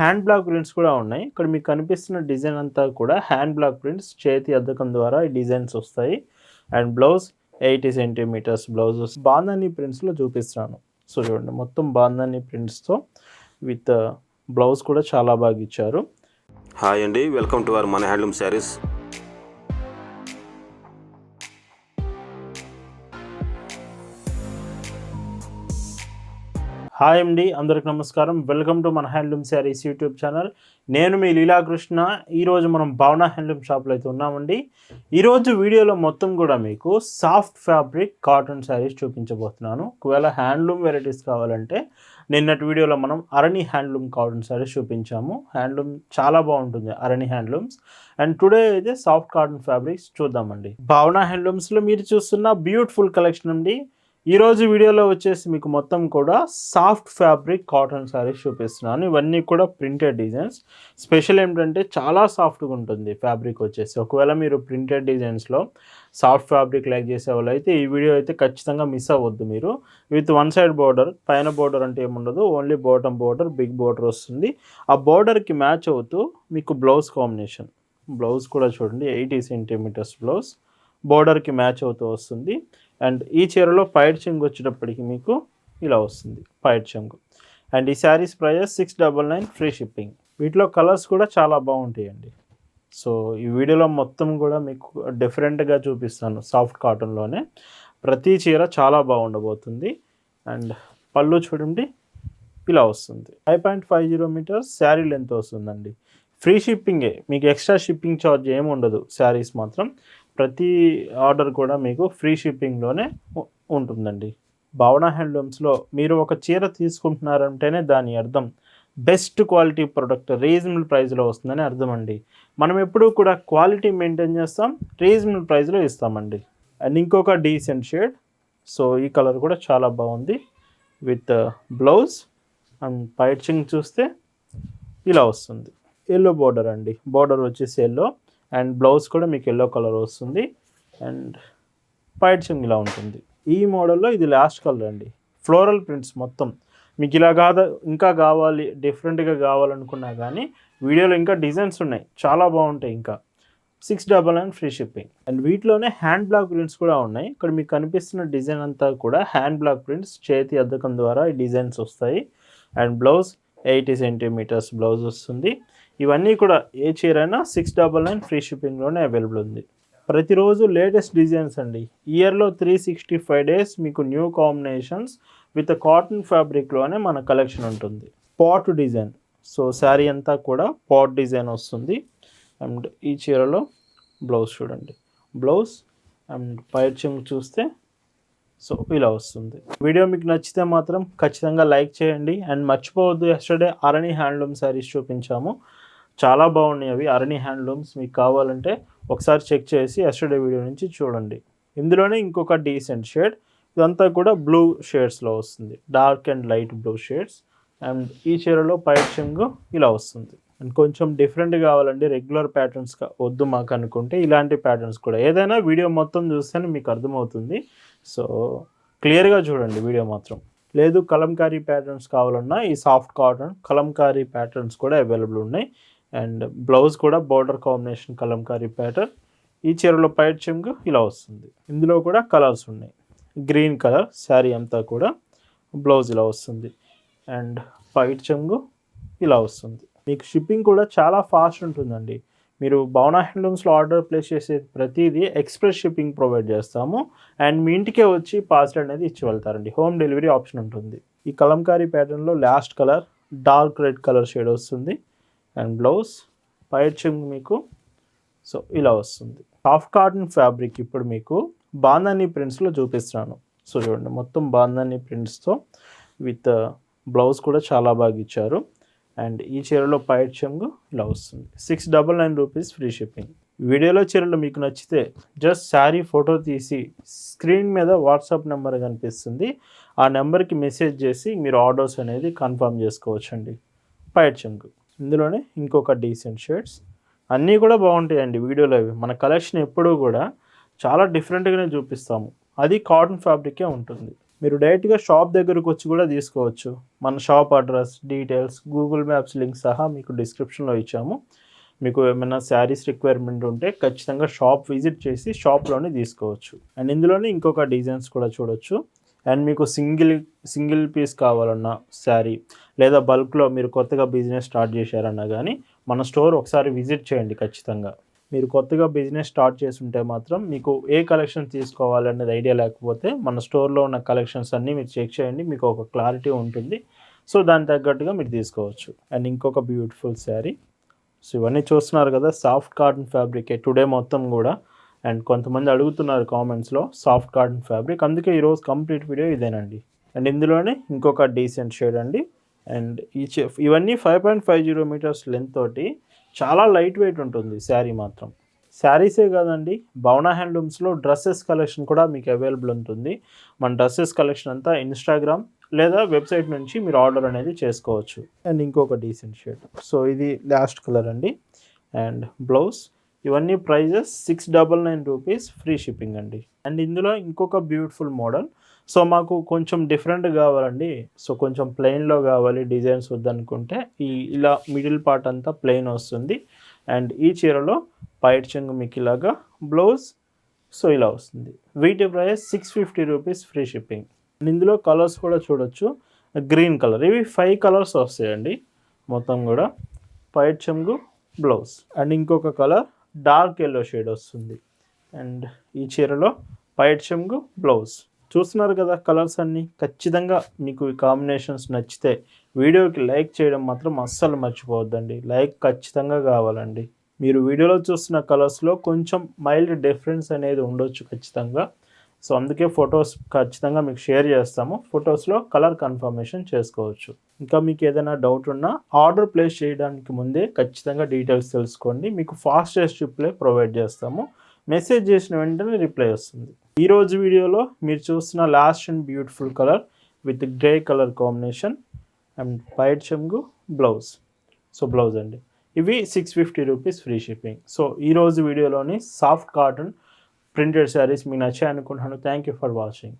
Hand block prints కూడా ఉన్నాయి. ఇక్కడ మీకు కనిపిస్తున్న డిజైన్ అంతా కూడా హ్యాండ్ బ్లాక్ ప్రింట్స్, చేతి అద్దకం ద్వారా ఈ డిజైన్స్ వస్తాయి. And blouse 80 centimetres blouses bandhani ప్రింట్స్లో చూపిస్తున్నాను. సో చూడండి, మొత్తం బాంధని ప్రింట్స్తో విత్ బ్లౌజ్ కూడా చాలా బాగా ఇచ్చారు. హాయ్ అండి, వెల్కమ్ టు అవర్ మన హ్యాండ్లూమ్ శారీస్. హాయ్ అండి, అందరికి నమస్కారం. వెల్కమ్ టు మన హ్యాండ్లూమ్ శారీస్ యూట్యూబ్ ఛానల్. నేను మీ లీలాకృష్ణ. ఈరోజు మనం భావన హ్యాండ్లూమ్ షాప్లో అయితే ఉన్నామండి. ఈరోజు వీడియోలో మొత్తం కూడా మీకు సాఫ్ట్ ఫ్యాబ్రిక్ కాటన్ శారీస్ చూపించబోతున్నాను. ఒకవేళ హ్యాండ్లూమ్ వెరైటీస్ కావాలంటే నిన్నటి వీడియోలో మనం అరణి హ్యాండ్లూమ్ కాటన్ శారీస్ చూపించాము. హ్యాండ్లూమ్ చాలా బాగుంటుంది, అరణి హ్యాండ్లూమ్స్. అండ్ టుడే అయితే సాఫ్ట్ కాటన్ ఫ్యాబ్రిక్స్ చూద్దామండి. భావన హ్యాండ్లూమ్స్లో మీరు చూస్తున్న బ్యూటిఫుల్ కలెక్షన్ అండి. ఈరోజు వీడియోలో వచ్చేసి మీకు మొత్తం కూడా సాఫ్ట్ ఫ్యాబ్రిక్ కాటన్ శారీస్ చూపిస్తున్నాను. ఇవన్నీ కూడా ప్రింటెడ్ డిజైన్స్. స్పెషల్ ఏంటంటే చాలా సాఫ్ట్గా ఉంటుంది ఫ్యాబ్రిక్ వచ్చేసి. ఒకవేళ మీరు ప్రింటెడ్ డిజైన్స్లో సాఫ్ట్ ఫ్యాబ్రిక్ లైక్ చేసే వాళ్ళు అయితే ఈ వీడియో అయితే ఖచ్చితంగా మిస్ అవ్వద్దు మీరు. విత్ వన్ సైడ్ బోర్డర్, పైన బోర్డర్ అంటే ఏముండదు, only bottom border, big border వస్తుంది. ఆ బోర్డర్కి మ్యాచ్ అవుతూ మీకు బ్లౌజ్ కాంబినేషన్, బ్లౌజ్ కూడా చూడండి 80 సెంటీమీటర్స్ బ్లౌజ్ బోర్డర్కి మ్యాచ్ అవుతూ వస్తుంది. అండ్ ఈ చీరలో పైట్ చెంగు వచ్చేటప్పటికి మీకు ఇలా వస్తుంది, పైట్ చెంగు. అండ్ ఈ శారీస్ ప్రైస్ 699 ఫ్రీ షిప్పింగ్. వీటిలో కలర్స్ కూడా చాలా బాగుంటాయండి. సో ఈ వీడియోలో మొత్తం కూడా మీకు డిఫరెంట్గా చూపిస్తాను. సాఫ్ట్ కాటన్లోనే ప్రతి చీర చాలా బాగుండబోతుంది. అండ్ పళ్ళు చూడండి ఇలా వస్తుంది. 5.50 మీటర్స్ శారీ లెంత్ వస్తుందండి. ఫ్రీ షిప్పింగే, మీకు ఎక్స్ట్రా షిప్పింగ్ ఛార్జ్ ఏమి ఉండదు. శారీస్ మాత్రం ప్రతి ఆర్డర్ కూడా మీకు ఫ్రీ షిప్పింగ్లోనే ఉంటుందండి. భావన హ్యాండ్లూమ్స్లో మీరు ఒక చీర తీసుకుంటున్నారంటేనే దాని అర్థం బెస్ట్ క్వాలిటీ ప్రోడక్ట్ రీజనబుల్ ప్రైస్లో వస్తుందని అర్థం అండి. మనం ఎప్పుడూ కూడా క్వాలిటీ మెయింటైన్ చేస్తాం, రీజనబుల్ ప్రైస్లో ఇస్తామండి. అండ్ ఇంకొక డీసెంట్ షేడ్. సో ఈ కలర్ కూడా చాలా బాగుంది విత్ బ్లౌజ్. అండ్ పైచింగ్ చూస్తే ఇలా వస్తుంది. ఎల్లో బోర్డర్ అండి, బోర్డర్ వచ్చేసి ఎల్లో. అండ్ బ్లౌజ్ కూడా మీకు ఎల్లో కలర్ వస్తుంది. అండ్ పైట్ చెంగు ఇలా ఉంటుంది. ఈ మోడల్లో ఇది లాస్ట్ కలర్ అండి. ఫ్లోరల్ ప్రింట్స్ మొత్తం మీకు ఇలా కాదు, ఇంకా కావాలి డిఫరెంట్గా కావాలనుకున్నా కానీ వీడియోలో ఇంకా డిజైన్స్ ఉన్నాయి, చాలా బాగుంటాయి. ఇంకా 699 ఫ్రీ షిప్పింగ్. అండ్ వీటిలోనే హ్యాండ్ బ్లాక్ ప్రింట్స్ కూడా ఉన్నాయి. ఇక్కడ మీకు కనిపిస్తున్న డిజైన్ అంతా కూడా హ్యాండ్ బ్లాక్ ప్రింట్స్, చేతి అద్దకం ద్వారా ఈ డిజైన్స్ వస్తాయి. అండ్ బ్లౌజ్ 80 సెంటీమీటర్స్ బ్లౌజ్ వస్తుంది. ఇవన్నీ కూడా ఏ చీర అయినా 699 ఫ్రీ షిప్పింగ్లోనే అవైలబుల్ ఉంది. ప్రతిరోజు లేటెస్ట్ డిజైన్స్ అండి. ఇయర్లో 365 డేస్ మీకు న్యూ కాంబినేషన్స్ విత్ కాటన్ ఫ్యాబ్రిక్లోనే మన కలెక్షన్ ఉంటుంది. పాట్ డిజైన్, సో శారీ అంతా కూడా పాట్ డిజైన్ వస్తుంది. అండ్ ఈ చీరలో బ్లౌజ్ చూడండి, బ్లౌజ్ అండ్ పైచింగ్ చూస్తే సో ఇలా వస్తుంది. వీడియో మీకు నచ్చితే మాత్రం ఖచ్చితంగా లైక్ చేయండి. అండ్ మర్చిపోవద్దు, ఎస్టర్డే అరణి హ్యాండ్లూమ్ శారీస్ చూపించాము, చాలా బాగున్నాయి అవి. అరణి హ్యాండ్లూమ్స్ మీకు కావాలంటే ఒకసారి చెక్ చేసి ఎస్టర్డే వీడియో నుంచి చూడండి. ఇందులోనే ఇంకొక డీసెంట్ షేడ్, ఇదంతా కూడా బ్లూ షేడ్స్లో వస్తుంది, dark and light blue shades. And ఈ చీరలో పైట్ చెంగు ఇలా వస్తుంది. అండ్ కొంచెం డిఫరెంట్ కావాలండి, రెగ్యులర్ ప్యాటర్న్స్ వద్దు మాకు అనుకుంటే ఇలాంటి ప్యాటర్న్స్ కూడా, ఏదైనా వీడియో మొత్తం చూస్తేనే మీకు అర్థమవుతుంది. సో క్లియర్గా చూడండి వీడియో మాత్రం. లేదు కలంకారీ ప్యాటర్న్స్ కావాలన్నా ఈ సాఫ్ట్ కాటన్ కలంకారీ ప్యాటర్న్స్ కూడా అవైలబుల్ ఉన్నాయి. అండ్ బ్లౌజ్ కూడా బోర్డర్ కాంబినేషన్ కలంకారీ ప్యాటర్న్. ఈ చీరలో పైట్ చెంగు ఇలా వస్తుంది. ఇందులో కూడా కలర్స్ ఉన్నాయి. గ్రీన్ కలర్ శారీ అంతా కూడా, బ్లౌజ్ ఇలా వస్తుంది. అండ్ పైట్ చెంగు ఇలా వస్తుంది. మీకు షిప్పింగ్ కూడా చాలా ఫాస్ట్ ఉంటుందండి. మీరు భావన హ్యాండ్లూమ్స్లో ఆర్డర్ ప్లేస్ చేసే ప్రతిదీ ఎక్స్ప్రెస్ షిప్పింగ్ ప్రొవైడ్ చేస్తాము. అండ్ మీ ఇంటికే వచ్చి పార్సల్ అనేది ఇచ్చి వెళ్తారండి. హోమ్ డెలివరీ ఆప్షన్ ఉంటుంది. ఈ కలంకారీ ప్యాటర్న్లో last colour dark red colour shade వస్తుంది. అండ్ బ్లౌజ్ పైట్ చెంగు మీకు సో ఇలా వస్తుంది. సాఫ్ట్ కాటన్ ఫ్యాబ్రిక్ ఇప్పుడు మీకు బాంధని ప్రింట్స్లో చూపిస్తున్నాను. సో చూడండి, మొత్తం బాంధని ప్రింట్స్తో విత్ బ్లౌజ్ కూడా చాలా బాగా ఇచ్చారు. అండ్ ఈ చీరలో పైట్ చెంగు ఇలా వస్తుంది. 699 రూపీస్ ఫ్రీ షిప్పింగ్. వీడియోలో చీరలు మీకు నచ్చితే జస్ట్ శారీ ఫోటో తీసి స్క్రీన్ మీద వాట్సాప్ నెంబర్ కనిపిస్తుంది, ఆ నెంబర్కి మెసేజ్ చేసి మీరు ఆర్డర్స్ అనేది కన్ఫర్మ్ చేసుకోవచ్చండి. పైట్ చెంగు ఇందులోనే ఇంకొక డీసెంట్ షేడ్స్, అన్నీ కూడా బాగుంటాయండి వీడియోలో. అవి మన కలెక్షన్ ఎప్పుడూ కూడా చాలా డిఫరెంట్గానే చూపిస్తాము, అది కాటన్ ఫ్యాబ్రికే ఉంటుంది. మీరు డైరెక్ట్గా షాప్ దగ్గరకు వచ్చి కూడా తీసుకోవచ్చు. మన shop address, details, Google maps link సహా మీకు డిస్క్రిప్షన్లో ఇచ్చాము. మీకు ఏమైనా శారీస్ రిక్వైర్మెంట్ ఉంటే ఖచ్చితంగా షాప్ విజిట్ చేసి షాప్లోనే తీసుకోవచ్చు. అండ్ ఇందులోనే ఇంకొక డిజైన్స్ కూడా చూడొచ్చు. అండ్ మీకు సింగిల్ పీస్ కావాలన్నా శారీ, లేదా బల్క్లో మీరు కొత్తగా బిజినెస్ స్టార్ట్ చేశారన్నా కానీ మన స్టోర్ ఒకసారి విజిట్ చేయండి ఖచ్చితంగా. మీరు కొత్తగా బిజినెస్ స్టార్ట్ చేసి ఉంటే మాత్రం మీకు ఏ కలెక్షన్ తీసుకోవాలనేది ఐడియా లేకపోతే మన స్టోర్లో ఉన్న కలెక్షన్స్ అన్నీ మీరు చెక్ చేయండి, మీకు ఒక క్లారిటీ ఉంటుంది. సో దానికి తగ్గట్టుగా మీరు తీసుకోవచ్చు. అండ్ ఇంకొక బ్యూటిఫుల్ శారీ. సో ఇవన్నీ చూస్తున్నారు కదా, సాఫ్ట్ కాటన్ ఫ్యాబ్రికే టుడే మొత్తం కూడా. అండ్ కొంతమంది అడుగుతున్నారు కామెంట్స్లో సాఫ్ట్ కాటన్ ఫ్యాబ్రిక్, అందుకే ఈరోజు కంప్లీట్ వీడియో ఇదేనండి. అండ్ ఇందులోనే ఇంకొక డీసెంట్ షేడ్ అండి. అండ్ ఇవన్నీ 5.50 మీటర్స్ లెంత్ తోటి చాలా లైట్ వెయిట్ ఉంటుంది శారీ మాత్రం. శారీసే కాదండి, భవన హ్యాండ్లూమ్స్లో డ్రెస్సెస్ కలెక్షన్ కూడా మీకు అవైలబుల్ ఉంటుంది. మన డ్రెస్సెస్ కలెక్షన్ అంతా ఇన్స్టాగ్రామ్ లేదా వెబ్సైట్ నుంచి మీరు ఆర్డర్ అనేది చేసుకోవచ్చు. అండ్ ఇంకొక డీసెంట్ షేడ్. సో ఇది లాస్ట్ కలర్ అండి. And blouse. ఇవన్నీ ప్రైజెస్ 699 రూపీస్, ఫ్రీ షిప్పింగ్ అండి. అండ్ ఇందులో ఇంకొక బ్యూటిఫుల్ మోడల్. సో మాకు కొంచెం డిఫరెంట్ కావాలండి, సో కొంచెం ప్లెయిన్లో కావాలి, డిజైన్స్ వద్దనుకుంటే ఇలా మిడిల్ పార్ట్ అంతా ప్లెయిన్ వస్తుంది. అండ్ ఈ చీరలో పైట్ చెంగు మీకు ఇలాగా, బ్లౌజ్ సో ఇలా వస్తుంది. వీటి price 650 rupees, free shipping. And ఇందులో కలర్స్ కూడా చూడొచ్చు. గ్రీన్ కలర్, ఇవి 5 కలర్స్ వస్తాయండి మొత్తం కూడా. పైట్ చెంగు, బ్లౌజ్. అండ్ ఇంకొక కలర్ డార్క్ ఎల్లో షేడ్ వస్తుంది. అండ్ ఈ చీరలో పైట్ చెంగు, బ్లౌజ్. చూస్తున్నారు కదా కలర్స్ అన్నీ. ఖచ్చితంగా మీకు ఈ కాంబినేషన్స్ నచ్చితే వీడియోకి లైక్ చేయడం మాత్రం అస్సలు మర్చిపోవద్దండి. లైక్ ఖచ్చితంగా కావాలండి. మీరు వీడియోలో చూస్తున్న కలర్స్లో కొంచెం మైల్డ్ డిఫరెన్స్ అనేది ఉండొచ్చు ఖచ్చితంగా. సో అందుకే ఫొటోస్ ఖచ్చితంగా మీకు షేర్ చేస్తాము, ఫొటోస్లో కలర్ కన్ఫర్మేషన్ చేసుకోవచ్చు. ఇంకా మీకు ఏదైనా డౌట్ ఉన్నా ఆర్డర్ ప్లేస్ చేయడానికి ముందే ఖచ్చితంగా డీటెయిల్స్ తెలుసుకోండి. మీకు ఫాస్టెస్ట్ రిప్లై ప్రొవైడ్ చేస్తాము. మెసేజ్ చేసిన వెంటనే రిప్లై వస్తుంది. ఈరోజు వీడియోలో మీరు చూస్తున్న last and beautiful colour with grey colour combination and పైట్ చెంగు, బ్లౌజ్. సో బ్లౌజ్ అండి. ఇవి 650 రూపీస్, ఫ్రీ షిప్పింగ్. సో ఈరోజు వీడియోలోని సాఫ్ట్ కాటన్ ప్రింటెడ్ శారీస్ మీకు నచ్చాయి అనుకుంటున్నాను. Thank you for watching.